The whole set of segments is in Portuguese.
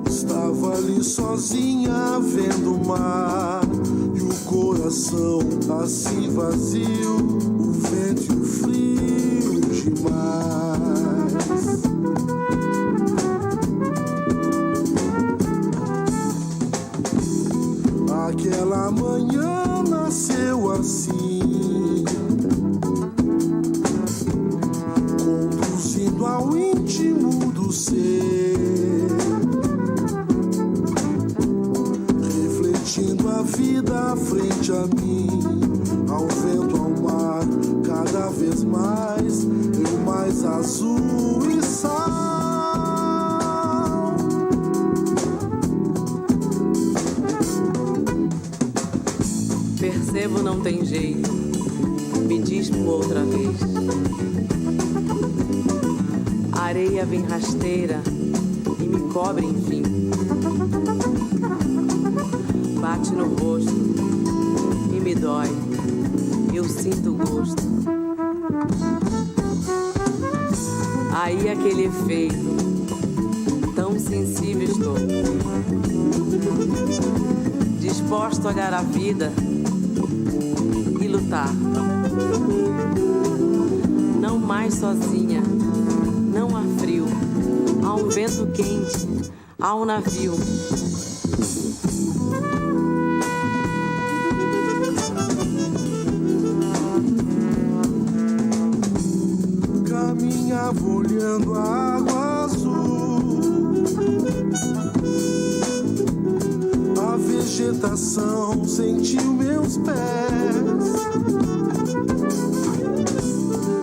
Estava ali sozinha vendo o mar e o coração assim vazio, o vento e o frio demais. Aquela manhã nasceu assim, conduzindo ao íntimo do ser, refletindo a vida frente a mim, ao vento, ao mar, cada vez mais, eu mais azul e sal. Percebo, não tem jeito, me diz por outra vez. A areia vem rasteira e me cobre, enfim. Bate no rosto e me dói, eu sinto o gosto. Aí aquele efeito, tão sensível estou, disposto a olhar a vida e lutar. Não mais sozinha, não há frio, há um vento quente, há um navio. Caminhava olhando a água azul, a vegetação sentiu meus pés.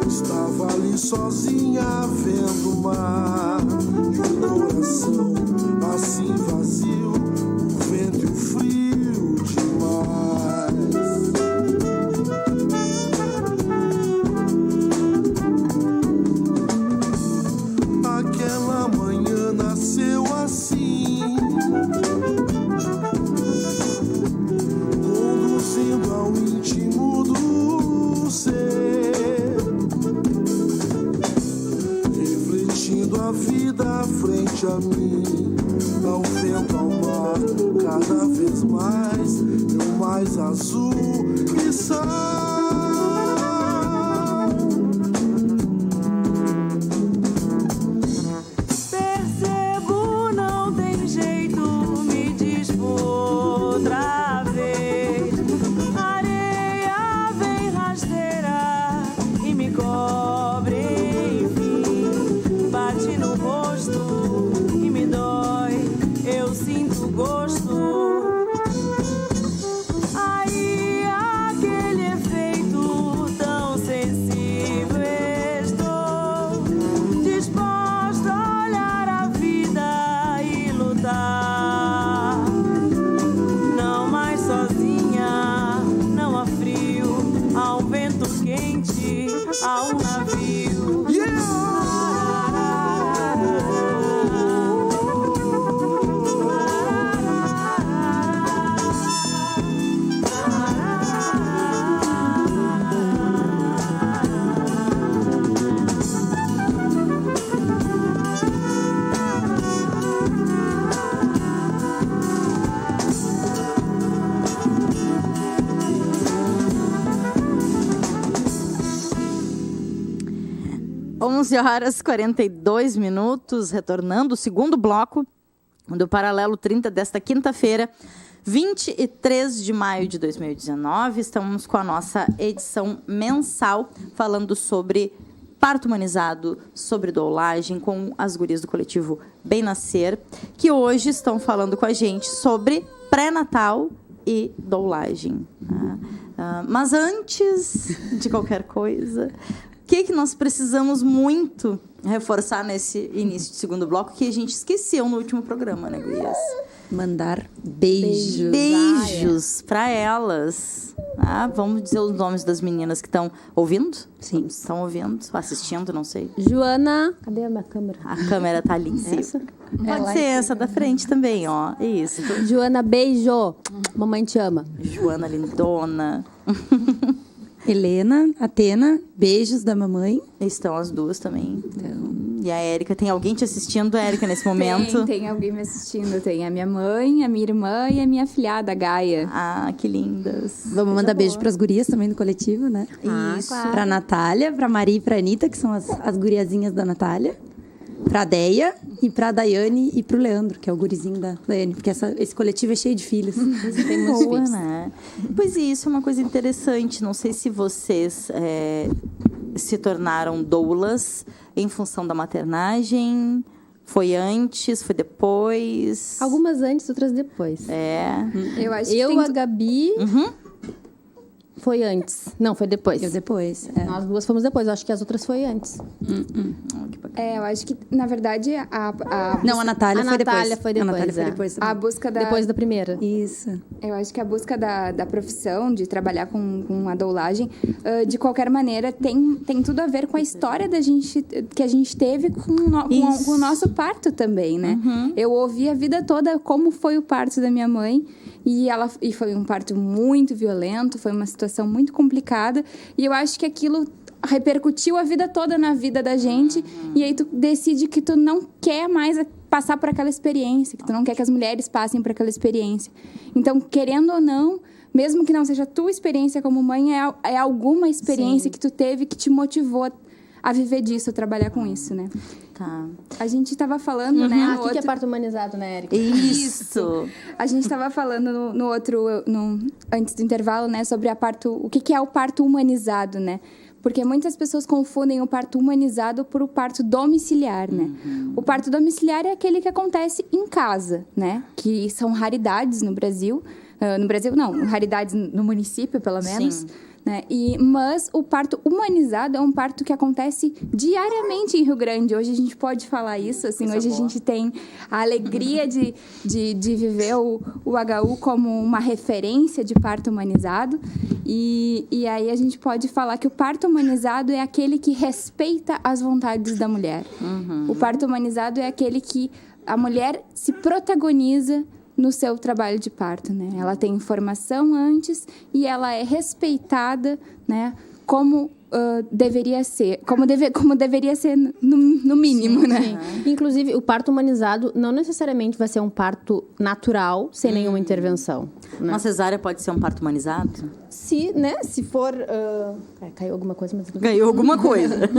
Estava ali sozinha vendo o mar e o coração assim vazio, o vento e o frio demais. Aquela manhã nasceu assim, conduzindo ao íntimo do ser, refletindo a vida frente a mim, ao vento, ao mar, cada vez mais, eu mais azul e sal. Percebo, não tem jeito, me diz por outra vez. A areia vem rasteira e me cobre, enfim. Bate no rosto e me dói, eu sinto gosto. Aí aquele efeito tão sensível estou, disposto a olhar a vida e lutar. Não mais sozinha, não há frio, há um vento quente, há um navio. Onze horas e 42 minutos, retornando o segundo bloco do Paralelo 30 desta quinta-feira, 23 de maio de 2019. Estamos com a nossa edição mensal falando sobre parto humanizado, sobre doulagem, com as gurias do coletivo Bem Nascer, que hoje estão falando com a gente sobre pré-natal e doulagem. Mas antes de qualquer coisa, o que nós precisamos muito reforçar nesse início de segundo bloco, que a gente esqueceu no último programa, né, gurias? mandar beijos. Beijos para elas. Vamos dizer os nomes das meninas que estão ouvindo? Sim. Estão ouvindo, assistindo, não sei. Joana... Cadê a minha câmera? A câmera tá ali em cima. Essa? Pode ser essa da frente também, ó. Isso. Joana, beijo. Mamãe te ama. Joana lindona. Helena, Atena, beijos da mamãe. Estão as duas também. Então... E a Érica, tem alguém te assistindo, Érica, nesse momento? Tem alguém me assistindo. Tem a minha mãe, a minha irmã e a minha afilhada, a Gaia. Que lindas. Vamos mandar beijo para as gurias também do coletivo, né? Isso. Claro. Pra Natália, pra Maria e pra Anitta, que são as guriazinhas da Natália. Pra Deia e pra Daiane e pro Leandro, que é o gurizinho da Daiane. Porque esse coletivo é cheio de filhos. Tem muitos filhos. Né? Pois isso é uma coisa interessante. Não sei se vocês se tornaram doulas em função da maternagem. Foi antes, foi depois? Algumas antes, outras depois. Eu acho que a Gabi... Foi antes. Não, foi depois. Eu depois. Nós duas fomos depois. Eu acho que as outras foi antes. eu acho que, na verdade, Não, a Natália foi depois. Natália foi depois. A Natália foi depois também. a busca da... Depois da primeira. Isso. Eu acho que a busca da profissão, de trabalhar com a doulagem, de qualquer maneira, tem tudo a ver com a história que a gente teve com o nosso parto também, né? Eu ouvi a vida toda como foi o parto da minha mãe. E foi um parto muito violento, foi uma situação muito complicada. E eu acho que aquilo repercutiu a vida toda na vida da gente. E aí tu decide que tu não quer mais passar por aquela experiência, que tu não quer que as mulheres passem por aquela experiência. Então, querendo ou não, mesmo que não seja a tua experiência como mãe, é alguma experiência que tu teve que te motivou a viver disso, a trabalhar com isso, né? Tá. A gente estava falando, né? O que é parto humanizado, né, Érica? Isso. A gente estava falando antes do intervalo, né, sobre o que é o parto humanizado, né? Porque muitas pessoas confundem o parto humanizado por o parto domiciliar, né? O parto domiciliar é aquele que acontece em casa, né? Que são raridades no Brasil. No Brasil, não, raridades no município, pelo menos. Sim. Né? Mas o parto humanizado é um parto que acontece diariamente em Rio Grande. Hoje a gente pode falar isso, assim, hoje a gente tem a alegria de viver o HU como uma referência de parto humanizado. E aí a gente pode falar que o parto humanizado é aquele que respeita as vontades da mulher. O parto humanizado é aquele que a mulher se protagoniza no seu trabalho de parto, né? Ela tem informação antes e ela é respeitada, né? Como deveria ser, como deveria ser no mínimo, né? Sim. Inclusive, o parto humanizado não necessariamente vai ser um parto natural, sem nenhuma intervenção. Né? Uma cesárea pode ser um parto humanizado? Se for... caiu alguma coisa, mas... Ganhou alguma coisa.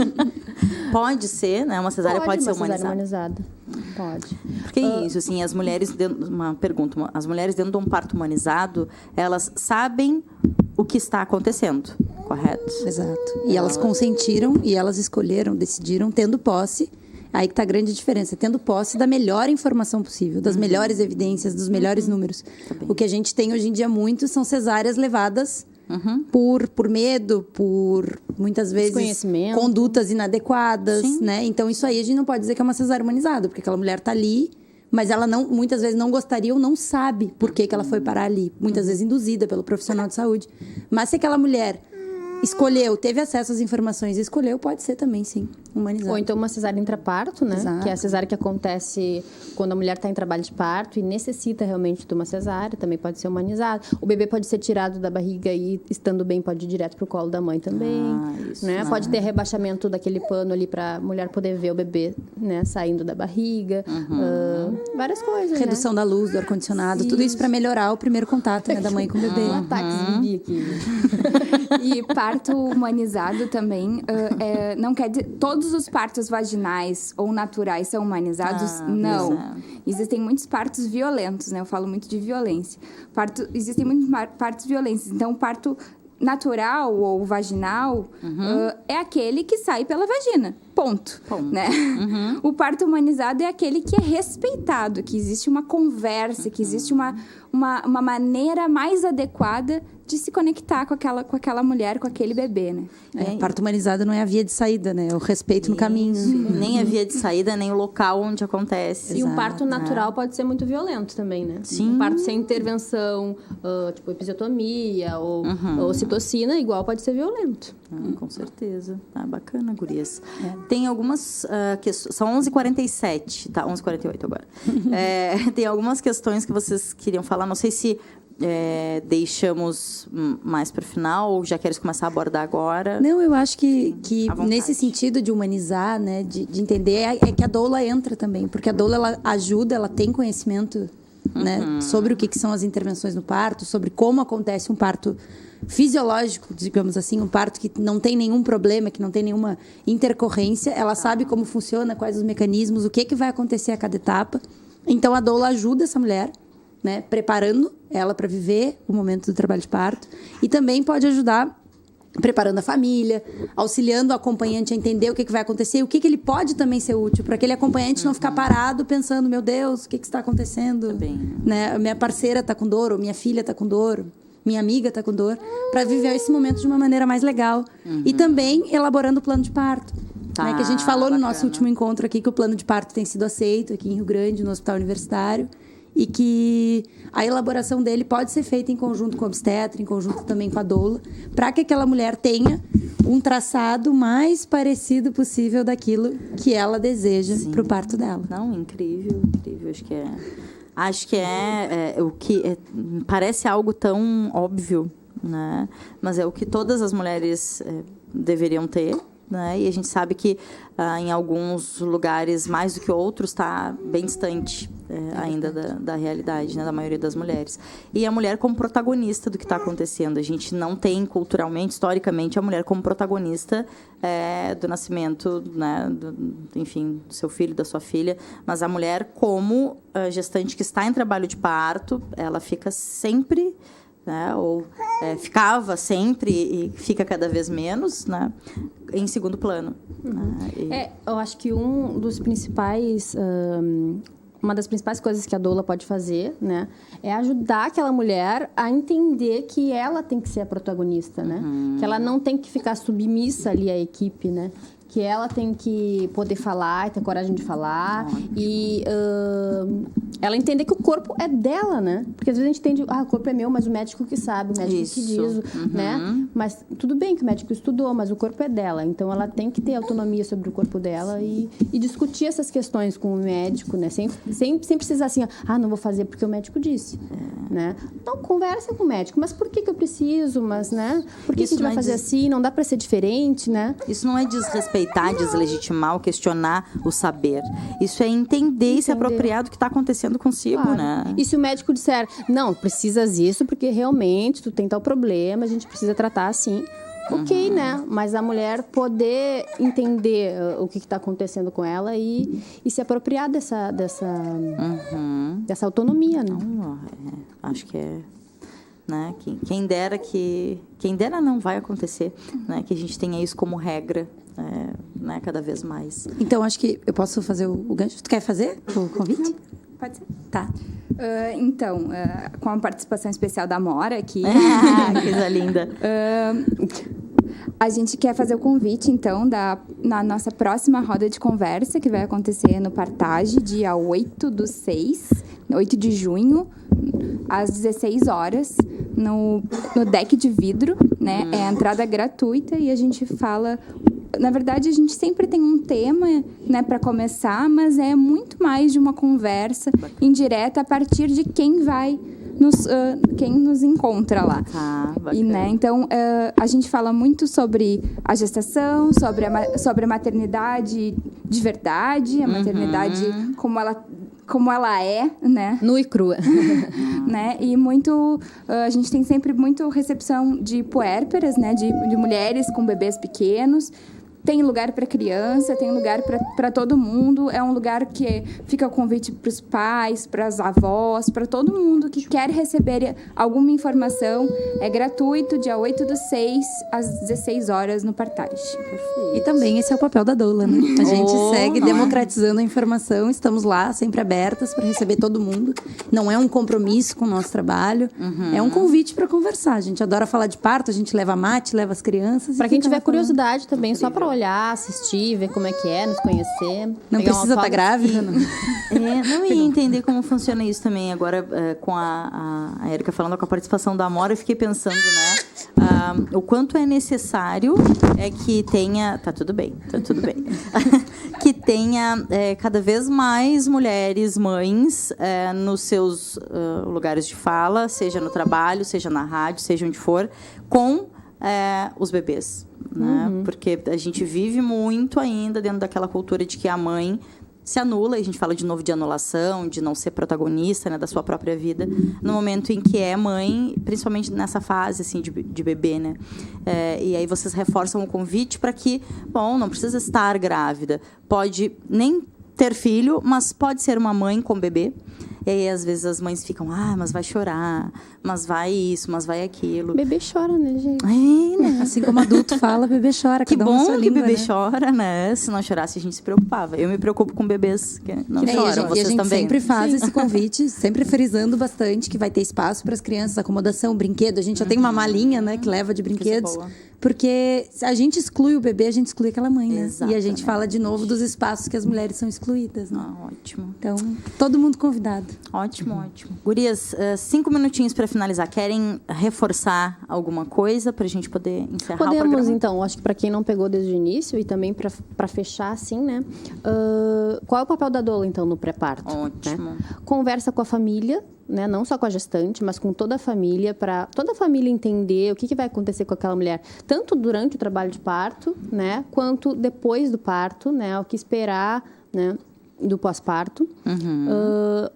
Pode ser, né? Uma cesárea pode ser humanizada. Pode. Porque isso, assim, as mulheres... Uma pergunta. As mulheres dentro de um parto humanizado, elas sabem o que está acontecendo, correto? Exato. E elas consentiram e elas escolheram, decidiram, tendo posse. Aí que está a grande diferença, tendo posse da melhor informação possível, das melhores evidências, dos melhores números. O que a gente tem hoje em dia muito são cesáreas levadas por medo, por muitas vezes condutas inadequadas, né? Então isso aí a gente não pode dizer que é uma cesárea humanizada, porque aquela mulher está ali, mas ela muitas vezes não gostaria ou não sabe por que ela foi parar ali. Muitas vezes induzida pelo profissional de saúde. Mas se aquela mulher escolheu, teve acesso às informações e escolheu, pode ser também, sim, humanizado. Ou então uma cesárea intraparto, né? Exato. Que é a cesárea que acontece quando a mulher está em trabalho de parto e necessita realmente de uma cesárea, também pode ser humanizado. O bebê pode ser tirado da barriga e, estando bem, pode ir direto pro colo da mãe também. Isso, né? Pode ter rebaixamento daquele pano ali para a mulher poder ver o bebê, né, saindo da barriga. Várias coisas, redução da luz, do ar-condicionado, tudo isso para melhorar o primeiro contato, né, da mãe com o bebê. Um ataque zumbi aqui. E parto humanizado também, não quer dizer... Todos os partos vaginais ou naturais são humanizados? Não. Existem muitos partos violentos, né? Eu falo muito de violência. Existem muitos partos violentos. Então, o parto natural ou vaginal é aquele que sai pela vagina. Ponto. Né? O parto humanizado é aquele que é respeitado, que existe uma conversa, que existe uma maneira mais adequada de se conectar com aquela mulher, com aquele bebê, né? Parto humanizado não é a via de saída, né? É o respeito no caminho. Nem a via de saída, nem o local onde acontece. E um parto natural pode ser muito violento também, né? Sim. Um parto sem intervenção, tipo episiotomia ou ocitocina, igual pode ser violento. Com certeza. Tá bacana, gurias. Tem algumas questões... São 11h47, tá? 11h48 agora. Tem algumas questões que vocês queriam falar. Não sei se deixamos mais para o final ou já queres começar a abordar agora. Não, eu acho que nesse sentido de humanizar, né, de entender, é que a doula entra também. Porque a doula, ela ajuda, ela tem conhecimento, né, sobre o que são as intervenções no parto, sobre como acontece um parto fisiológico, digamos assim, um parto que não tem nenhum problema, que não tem nenhuma intercorrência. Ela sabe como funciona, quais os mecanismos, o que vai acontecer a cada etapa. Então, a doula ajuda essa mulher, né, preparando ela para viver o momento do trabalho de parto. E também pode ajudar preparando a família, auxiliando o acompanhante a entender o que vai acontecer e o que ele pode também ser útil, para aquele acompanhante não ficar parado pensando, meu Deus, o que está acontecendo? Né? Minha parceira está com dor, ou minha filha está com dor, minha amiga está com dor, para viver esse momento de uma maneira mais legal. E também elaborando o plano de parto. Né? Que a gente falou no nosso último encontro aqui que o plano de parto tem sido aceito aqui em Rio Grande, no Hospital Universitário, e que a elaboração dele pode ser feita em conjunto com o obstetra, em conjunto também com a doula, para que aquela mulher tenha um traçado mais parecido possível daquilo que ela deseja para o parto dela. Não, incrível, incrível. Acho que o que parece algo tão óbvio, né? Mas é o que todas as mulheres deveriam ter. Né? E a gente sabe que em alguns lugares, mais do que outros, está bem distante ainda da realidade, né? Da maioria das mulheres. E a mulher como protagonista do que está acontecendo. A gente não tem, culturalmente, historicamente, a mulher como protagonista do nascimento, né? Enfim, do seu filho, da sua filha. Mas a mulher como gestante que está em trabalho de parto, ela fica sempre... Né? Ou ficava sempre e fica cada vez menos, né? Em segundo plano. Eu acho que uma das principais coisas que a doula pode fazer, né, é ajudar aquela mulher a entender que ela tem que ser a protagonista, né? Que ela não tem que ficar submissa ali à equipe, né? Que ela tem que poder falar, ter coragem de falar. E ela entender que o corpo é dela, né? Porque às vezes a gente entende, o corpo é meu, mas o médico que sabe, o médico que diz, né? Mas tudo bem que o médico estudou, mas o corpo é dela. Então, ela tem que ter autonomia sobre o corpo dela e discutir essas questões com o médico, né? Sem precisar assim, não vou fazer porque o médico disse, né? Então, conversa com o médico. Mas por que eu preciso? Mas, né? Por que a gente vai fazer assim? Não dá para ser diferente, né? Isso não é desrespeitar, deslegitimar ou questionar o saber. Isso é entender e se apropriar do que está acontecendo consigo, né? E se o médico disser, não, precisas isso porque realmente tu tem tal problema, a gente precisa tratar assim, ok, né? Mas a mulher poder entender o que está acontecendo com ela e se apropriar dessa autonomia, né? Acho que né? Quem dera não vai acontecer, né? Que a gente tenha isso como regra, né? Cada vez mais. Então, acho que eu posso fazer o gancho. Tu quer fazer o convite? Pode ser. Tá. Então, com a participação especial da Mora aqui. Coisa linda. A gente quer fazer o convite, então, na nossa próxima roda de conversa, que vai acontecer no Partage, dia 8 de junho, às 16 horas, no deck de vidro, né? É a entrada gratuita e a gente fala... Na verdade, a gente sempre tem um tema, né, para começar, mas é muito mais de uma conversa indireta a partir de quem nos encontra lá. E, né, então, a gente fala muito sobre a gestação, sobre a maternidade de verdade, a maternidade como ela é, né? Nua e crua. Né? E a gente tem sempre muito recepção de puérperas, né? De mulheres com bebês pequenos. tem lugar para criança, tem lugar para todo mundo. É um lugar que fica o convite para os pais, para as avós, para todo mundo que quer receber alguma informação. É gratuito, dia 8/6, às 16 horas, no Partage. E também esse é o papel da doula, né? A gente segue democratizando a informação, estamos lá, sempre abertas para receber todo mundo. Não é um compromisso com o nosso trabalho, é um convite para conversar. A gente adora falar de parto, a gente leva mate, leva as crianças. Para quem tiver curiosidade também, só para olhar, assistir, ver como é que é, nos conhecer. Não precisa estar grávida, não. Não ia entender como funciona isso também. Agora, com a Érica falando com a participação da Amora, eu fiquei pensando, né? O quanto é necessário que tenha... Tá tudo bem. Que tenha cada vez mais mulheres, mães, nos seus lugares de fala, seja no trabalho, seja na rádio, seja onde for, com os bebês. Né? Porque a gente vive muito ainda dentro daquela cultura de que a mãe se anula, e a gente fala de novo de anulação, de não ser protagonista, né, da sua própria vida, no momento em que é mãe, principalmente nessa fase assim, de bebê. Né? E aí vocês reforçam o convite para que, bom, não precisa estar grávida, pode nem ter filho, mas pode ser uma mãe com bebê. E aí, às vezes, as mães ficam, mas vai chorar, mas vai isso, mas vai aquilo. Bebê chora, né, gente? Né? Assim como adulto fala, bebê chora. Que bom que língua, bebê chora, né? Se não chorasse, a gente se preocupava. Eu me preocupo com bebês que não choram, vocês e a gente também. sempre faz esse convite, sempre frisando bastante que vai ter espaço para as crianças, acomodação, brinquedo. A gente já tem uma malinha, né, que leva de brinquedos. Porque se a gente exclui o bebê, a gente exclui aquela mãe, né? Exatamente. E a gente fala de novo dos espaços que as mulheres são excluídas, né? Ótimo. Então, todo mundo convidado. Ótimo. Gurias, 5 minutinhos para finalizar. Querem reforçar alguma coisa para a gente poder encerrar o programa? Podemos, então. Acho que para quem não pegou desde o início e também para fechar, assim, né? Qual é o papel da doula, então, no pré-parto? Ótimo. Né? Conversa com a família, né? Não só com a gestante, mas com toda a família, para toda a família entender o que vai acontecer com aquela mulher, tanto durante o trabalho de parto, né? Quanto depois do parto, né? O que esperar, né? Do pós-parto.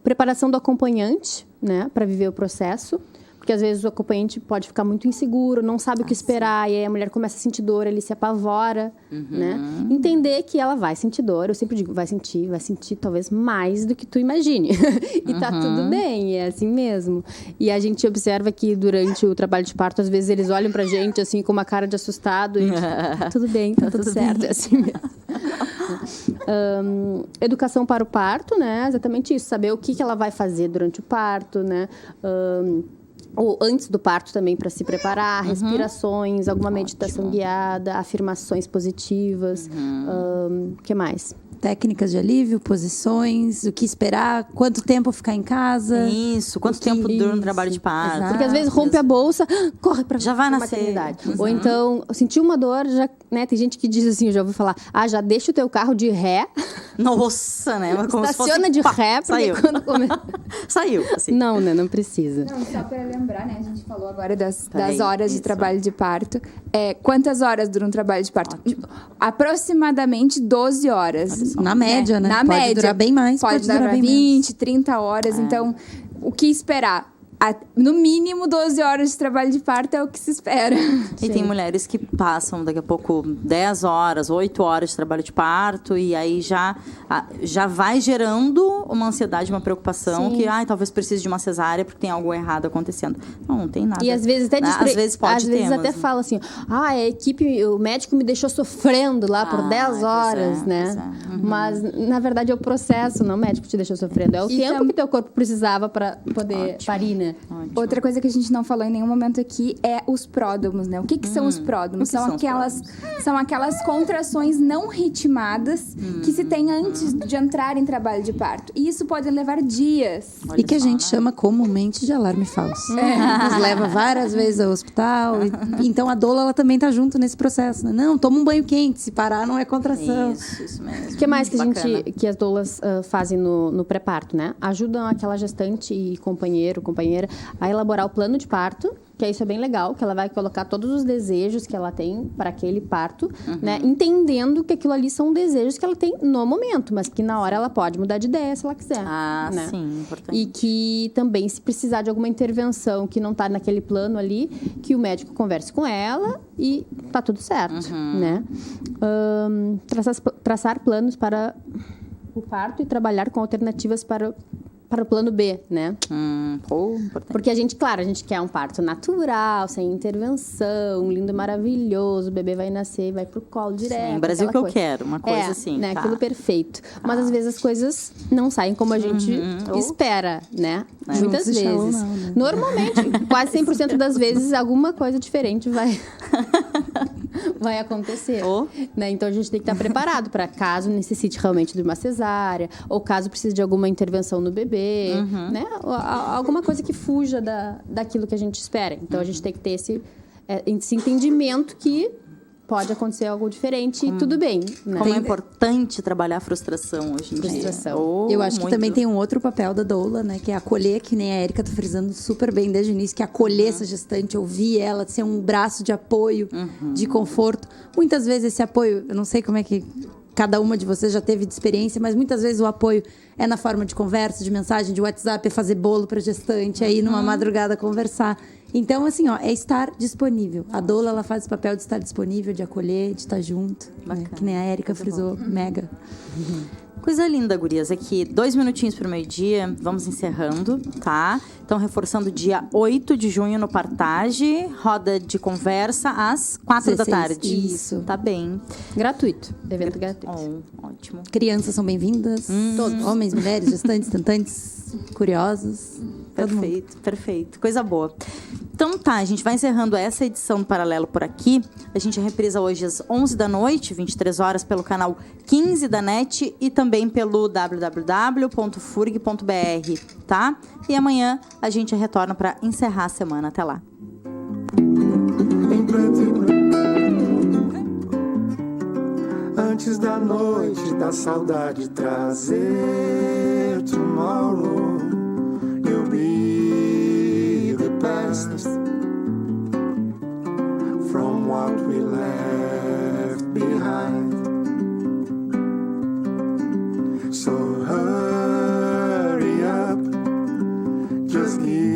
Preparação do acompanhante, né? Para viver o processo. Porque, às vezes, o acompanhante pode ficar muito inseguro, não sabe o que esperar, e aí a mulher começa a sentir dor, ele se apavora, né? Entender que ela vai sentir dor, eu sempre digo, vai sentir talvez mais do que tu imagine. E tá tudo bem, é assim mesmo. E a gente observa que, durante o trabalho de parto, às vezes eles olham pra gente, assim, com uma cara de assustado, e tá tudo bem, tá tudo certo, é assim mesmo. Educação para o parto, né? Exatamente isso, saber o que ela vai fazer durante o parto, né? Ou antes do parto também, para se preparar, respirações, alguma meditação guiada, afirmações positivas, o que mais? Técnicas de alívio, posições, o que esperar, quanto tempo ficar em casa. Isso, quanto tempo dura um trabalho de parto. Exato. Porque às vezes rompe a bolsa, corre para já vai nascer. Maternidade. Ou então, sentiu uma dor, já, né? Tem gente que diz assim, eu já ouvi falar, já deixa o teu carro de ré. Nossa, né? Mas como estaciona de ré, porque quando saiu. Assim. Não, né? Não precisa. Não, só para lembrar, né? A gente falou agora das horas de trabalho de parto. Quantas horas dura um trabalho de parto? Aproximadamente 12 horas. Na média, né? Na pode média. Durar bem mais. Pode durar bem 20, menos. 30 horas. Então, o que esperar? No mínimo 12 horas de trabalho de parto é o que se espera. E tem mulheres que passam daqui a pouco 10 horas, 8 horas de trabalho de parto, e aí já vai gerando uma ansiedade, uma preocupação. Sim. Que talvez precise de uma cesárea porque tem algo errado acontecendo. Não tem nada. E às vezes até às vezes pode às ter, vezes até fala assim, a equipe, o médico me deixou sofrendo lá por 10 horas, né? Mas na verdade é o processo, não o médico te deixou sofrendo, é o tempo que teu corpo precisava para poder parir, né? Ótimo. Outra coisa que a gente não falou em nenhum momento aqui é os pródomos, né? O que são os pródomos? São aquelas contrações não ritmadas que se tem antes de entrar em trabalho de parto. E isso pode levar dias. E que a gente chama comumente de alarme falso. Nos leva várias vezes ao hospital. Então, a doula, ela também tá junto nesse processo, né? Não, toma um banho quente. Se parar, não é contração. Isso mesmo. O que mais que as doulas fazem no pré-parto, né? Ajudam aquela gestante e companheiro, companheira, a elaborar o plano de parto, que isso é bem legal, que ela vai colocar todos os desejos que ela tem para aquele parto, né? Entendendo que aquilo ali são desejos que ela tem no momento, mas que na hora ela pode mudar de ideia se ela quiser. Ah, né? sim, importante. E que também, se precisar de alguma intervenção que não tá naquele plano ali, que o médico converse com ela e tá tudo certo, né? Traçar planos para o parto e trabalhar com alternativas para o plano B, né? Importante. Porque a gente quer um parto natural, sem intervenção, lindo, maravilhoso, o bebê vai nascer e vai pro colo direto. Sim, Brasil que eu coisa. quero, uma coisa assim. Né? Tá. Aquilo perfeito. Mas às vezes as coisas não saem como a gente espera, né? Muitas Juntos e Shalom vezes. não, né? Normalmente, quase 100% das vezes, alguma coisa diferente vai acontecer. Né? Então a gente tem que estar preparado para caso necessite realmente de uma cesárea, ou caso precise de alguma intervenção no bebê, né? Alguma coisa que fuja daquilo que a gente espera. Então a gente tem que ter esse entendimento que pode acontecer algo diferente e tudo bem. Né? Como é importante trabalhar a frustração hoje em dia. Eu acho que também tem um outro papel da doula, né? Que é acolher, que nem a Érica tá frisando super bem desde o início, que é acolher essa gestante, ouvir ela, ser um braço de apoio, de conforto. Muitas vezes esse apoio, eu não sei como é que cada uma de vocês já teve de experiência, mas muitas vezes o apoio é na forma de conversa, de mensagem, de WhatsApp, é fazer bolo pra gestante, aí numa madrugada conversar. Então, assim, é estar disponível. A doula, ela faz o papel de estar disponível, de acolher, de estar junto. Né? Que nem a Érica frisou, mega. Coisa linda, gurias. Aqui, 2 minutinhos pro meio-dia. Vamos encerrando, tá? Então, reforçando dia 8 de junho no Partage. Roda de conversa às 4 da tarde. Isso. Tá bem. Gratuito. Evento gratuito. Ótimo. Crianças são bem-vindas. Todos. Homens, mulheres, gestantes, tentantes, curiosos. Perfeito, perfeito. Coisa boa. Então tá, a gente vai encerrando essa edição do Paralelo por aqui. A gente reprisa hoje às 11 da noite, 23 horas, pelo canal 15 da NET e também pelo www.furg.br, tá? E amanhã a gente retorna para encerrar a semana. Até lá. Antes da noite da saudade trazer tomorrow, you'll be the best from what we left behind. So hurry up, just give